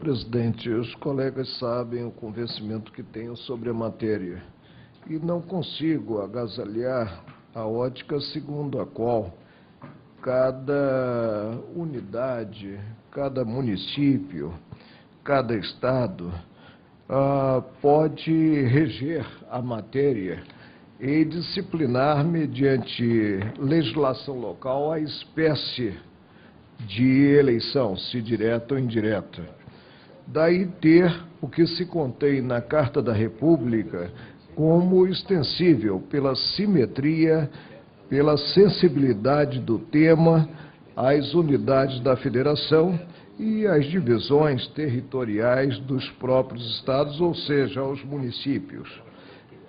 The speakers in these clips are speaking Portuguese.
Presidente, os colegas sabem o convencimento que tenho sobre a matéria e não consigo agasalhar a ótica segundo a qual cada unidade, cada município, cada estado pode reger a matéria e disciplinar mediante legislação local a espécie de eleição, se direta ou indireta. Daí ter o que se contém na Carta da República como extensível pela simetria, pela sensibilidade do tema, às unidades da federação e às divisões territoriais dos próprios estados, ou seja, aos municípios.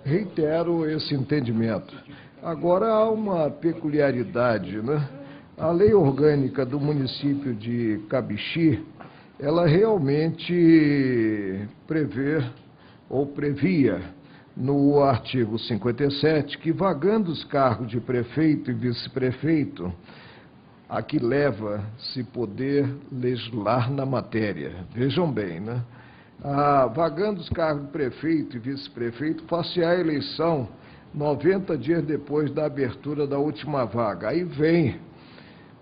Reitero esse entendimento. Agora, há uma peculiaridade, né? A lei orgânica do município de Cabixi, ela realmente prevê ou previa no artigo 57 que, vagando os cargos de prefeito e vice-prefeito, a que leva-se poder legislar na matéria. Vejam bem, né? Vagando os cargos de prefeito e vice-prefeito, far-se-á a eleição 90 dias depois da abertura da última vaga. Aí vem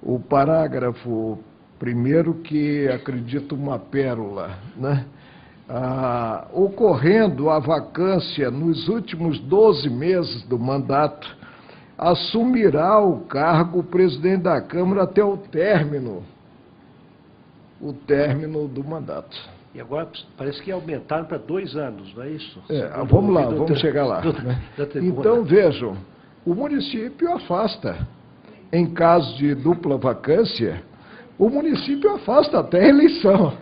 o parágrafo primeiro, que acredito uma pérola, né? Ocorrendo a vacância nos últimos 12 meses do mandato, assumirá o cargo o presidente da Câmara até o término do mandato. E agora parece que aumentaram para 2 anos, não é isso? Vamos lá, vamos chegar lá. Então, vejam, o município afasta, em caso de dupla vacância, o município afasta até a eleição.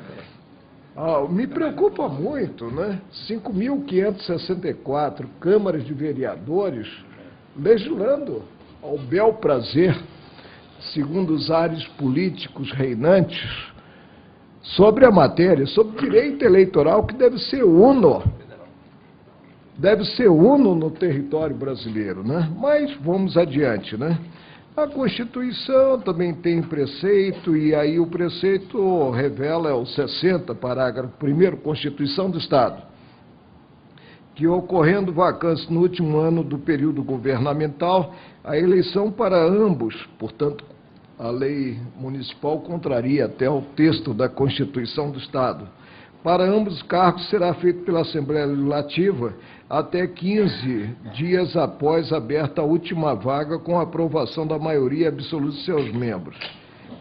Me preocupa muito, né? 5.564 câmaras de vereadores legislando ao bel prazer, segundo os ares políticos reinantes, sobre a matéria, sobre direito eleitoral, que deve ser uno no território brasileiro, né? Mas vamos adiante, né? A Constituição também tem preceito, e aí o preceito revela, o 60, parágrafo 1º, Constituição do Estado, que ocorrendo vacância no último ano do período governamental, a eleição para ambos, portanto, a lei municipal contraria até o texto da Constituição do Estado. Para ambos os cargos será feito pela Assembleia Legislativa até 15 dias após aberta a última vaga, com a aprovação da maioria absoluta de seus membros.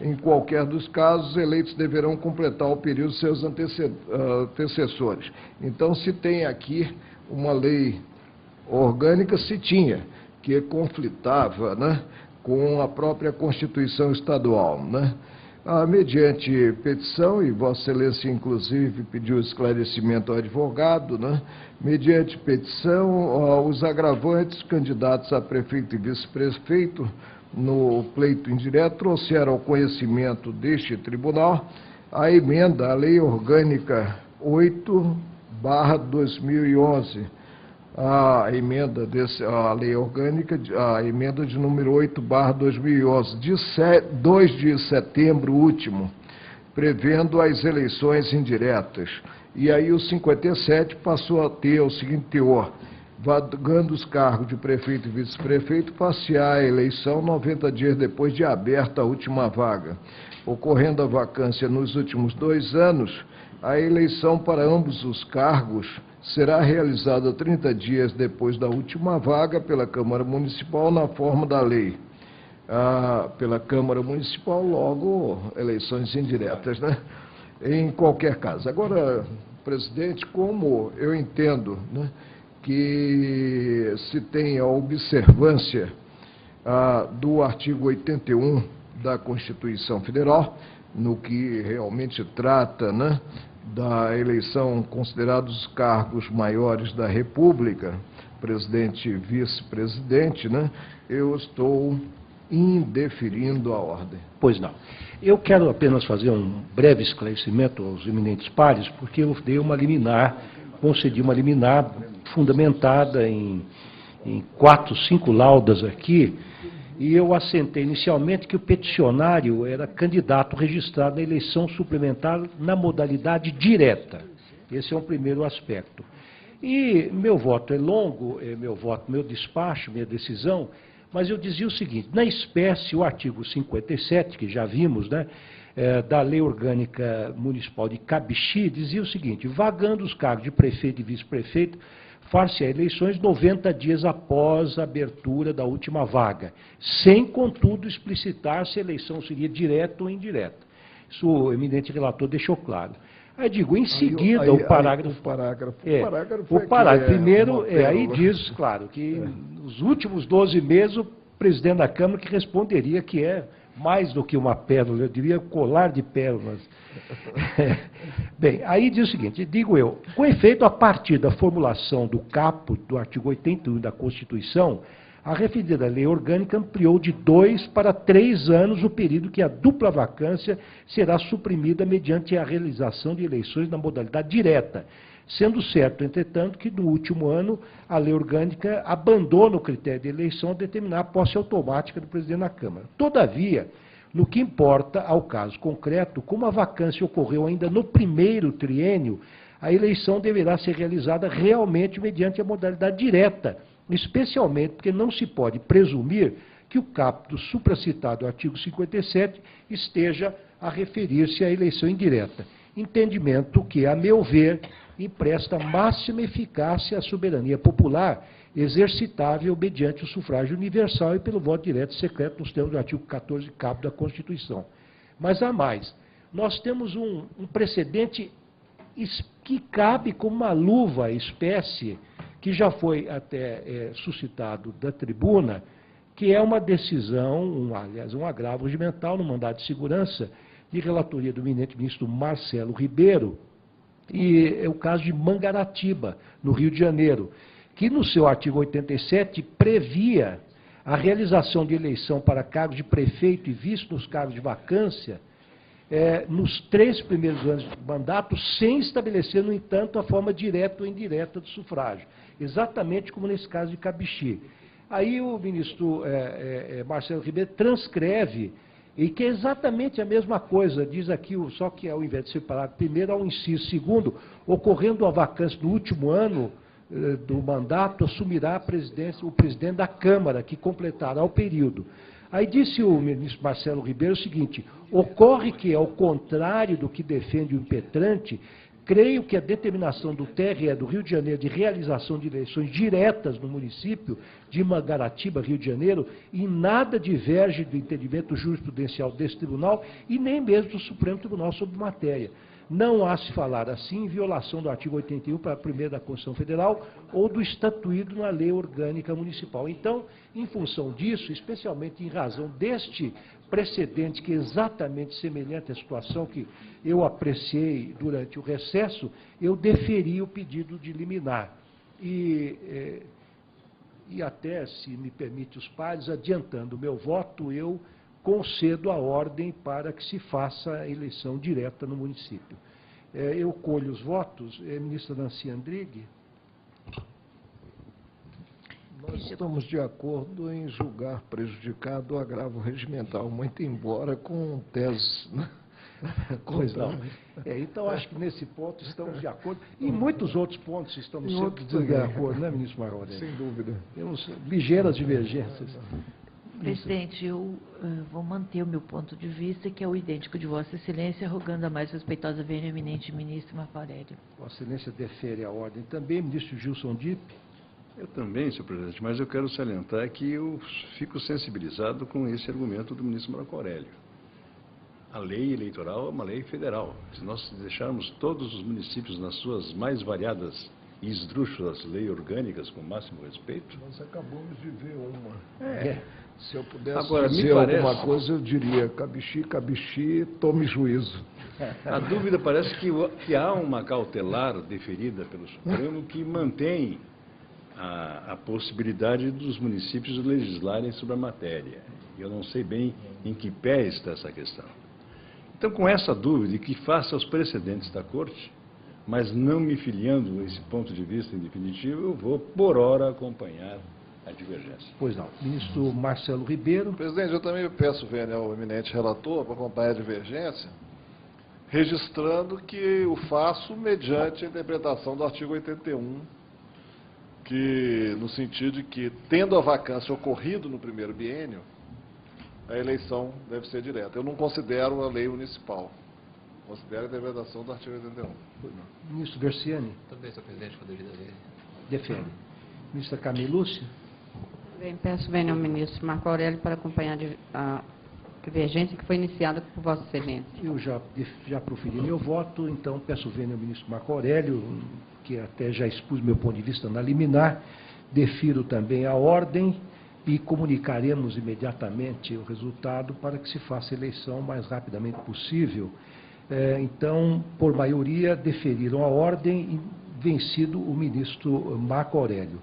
Em qualquer dos casos, os eleitos deverão completar o período de seus antecessores. Então, se tem aqui uma lei orgânica, se tinha, que conflitava, né, com a própria Constituição Estadual, né? Mediante petição, e Vossa Excelência, inclusive, pediu esclarecimento ao advogado, né? Mediante petição, os agravantes candidatos a prefeito e vice-prefeito no pleito indireto trouxeram ao conhecimento deste tribunal a emenda à Lei Orgânica 8/2011, a Lei Orgânica, a emenda de número 8/2011, de 2 de setembro último, prevendo as eleições indiretas. E aí o 57 passou a ter o seguinte teor: vagando os cargos de prefeito e vice-prefeito, far-se-á a eleição 90 dias depois de aberta a última vaga. Ocorrendo a vacância nos últimos 2 anos, a eleição para ambos os cargos será realizada 30 dias depois da última vaga pela Câmara Municipal, na forma da lei. Pela Câmara Municipal, logo, eleições indiretas, né? Em qualquer caso. Agora, presidente, como eu entendo, né, que se tem a observância do artigo 81 da Constituição Federal, no que realmente trata, né, da eleição considerados os cargos maiores da República, presidente e vice-presidente, né, eu estou indeferindo a ordem. Pois não. Eu quero apenas fazer um breve esclarecimento aos eminentes pares, porque eu dei uma liminar, concedi uma liminar fundamentada em 4, 5 laudas aqui, e eu assentei inicialmente que o peticionário era candidato registrado na eleição suplementar na modalidade direta. Esse é um primeiro aspecto. E meu voto é longo, meu despacho, minha decisão, mas eu dizia o seguinte: na espécie, o artigo 57, que já vimos, né, da Lei Orgânica Municipal de Cabixi, dizia o seguinte: vagando os cargos de prefeito e vice-prefeito, far-se a eleições 90 dias após a abertura da última vaga, sem, contudo, explicitar se a eleição seria direta ou indireta. Isso o eminente relator deixou claro. Aí digo, em seguida, o parágrafo... O parágrafo primeiro, aí diz, claro, que nos últimos 12 meses o presidente da Câmara que responderia que é mais do que uma pérola, eu diria colar de pérolas. Bem, aí diz o seguinte, digo eu, com efeito, a partir da formulação do caput do artigo 81 da Constituição, a referida lei orgânica ampliou de 2 para 3 anos o período que a dupla vacância será suprimida mediante a realização de eleições na modalidade direta, sendo certo, entretanto, que no último ano a lei orgânica abandona o critério de eleição a determinar a posse automática do presidente da Câmara. Todavia, no que importa ao caso concreto, como a vacância ocorreu ainda no primeiro triênio, a eleição deverá ser realizada realmente mediante a modalidade direta, especialmente porque não se pode presumir que o caput do supracitado artigo 57 esteja a referir-se à eleição indireta. Entendimento que, a meu ver, empresta máxima eficácia à soberania popular, exercitável mediante o sufrágio universal e pelo voto direto e secreto nos termos do artigo 14 caput da Constituição. Mas há mais. Nós temos um precedente que cabe como uma luva à espécie, que já foi até suscitado da tribuna, que é uma decisão, aliás, um agravo regimental no mandado de segurança de relatoria do eminente ministro Marcelo Ribeiro, e é o caso de Mangaratiba, no Rio de Janeiro, que no seu artigo 87 previa a realização de eleição para cargos de prefeito e vice nos cargos de vacância, nos 3 primeiros anos de mandato, sem estabelecer, no entanto, a forma direta ou indireta do sufrágio, exatamente como nesse caso de Cabixi. Aí o ministro Marcelo Ribeiro transcreve, e que é exatamente a mesma coisa, diz aqui, só que ao invés de separar primeiro, ao inciso segundo, ocorrendo a vacância no último ano do mandato, assumirá a presidência o presidente da Câmara, que completará o período. Aí disse o ministro Marcelo Ribeiro o seguinte: ocorre que, ao contrário do que defende o impetrante, creio que a determinação do TRE do Rio de Janeiro de realização de eleições diretas no município de Mangaratiba, Rio de Janeiro, em nada diverge do entendimento jurisprudencial desse tribunal e nem mesmo do Supremo Tribunal sobre matéria. Não há se falar assim em violação do artigo 81, parágrafo 1º da Constituição Federal ou do estatuído na Lei Orgânica Municipal. Então, em função disso, especialmente em razão deste precedente, que é exatamente semelhante à situação que eu apreciei durante o recesso, eu deferi o pedido de liminar. E até, se me permite os pares, adiantando o meu voto, eu concedo a ordem para que se faça a eleição direta no município. Eu colho os votos. Ministra Nancy Andrighi. Nós estamos de acordo em julgar prejudicado o agravo regimental, muito embora com teses... Pois não. Então, acho que nesse ponto estamos de acordo. Em muitos outros pontos estamos sempre de acordo, né, ministro Maroni? Sem dúvida. Temos ligeiras divergências. Presidente, eu vou manter o meu ponto de vista, que é o idêntico de Vossa Excelência, rogando a mais respeitosa vênia ao eminente ministro Marco Aurélio. Vossa Excelência defere a ordem. Também, ministro Gilson Dipp. Eu também, senhor presidente, mas eu quero salientar que eu fico sensibilizado com esse argumento do ministro Marco Aurélio. A lei eleitoral é uma lei federal. Se nós deixarmos todos os municípios nas suas mais variadas e esdrúxulas leis orgânicas com o máximo respeito... Nós acabamos de ver uma. Se eu pudesse Agora, dizer alguma coisa, eu diria: Cabixi, Cabixi, tome juízo. A dúvida parece que há uma cautelar deferida pelo Supremo que mantém a possibilidade dos municípios legislarem sobre a matéria. Eu não sei bem em que pé está essa questão. Então, com essa dúvida, e que faça os precedentes da Corte, mas não me filiando a esse ponto de vista em definitivo, eu vou, por hora, acompanhar a divergência. Pois não. Ministro Marcelo Ribeiro. Presidente, eu também peço vênia ao eminente relator para acompanhar a divergência, registrando que o faço mediante a interpretação do artigo 81, que, no sentido de que, tendo a vacância ocorrido no primeiro biênio, a eleição deve ser direta. Eu não considero a lei municipal. Considero a interpretação do artigo 81. Ministro Verciani. Também, senhor presidente, com a devida vênia. Defende. Ministra Carmen Lúcia. Bem, peço vênia ao ministro Marco Aurélio para acompanhar a divergência que foi iniciada por Vossa Excelência. Eu já proferi meu voto, então peço vênia ao ministro Marco Aurélio, que até já expus meu ponto de vista na liminar, defiro também a ordem e comunicaremos imediatamente o resultado para que se faça a eleição o mais rapidamente possível. Então, por maioria, deferiram a ordem e vencido o ministro Marco Aurélio.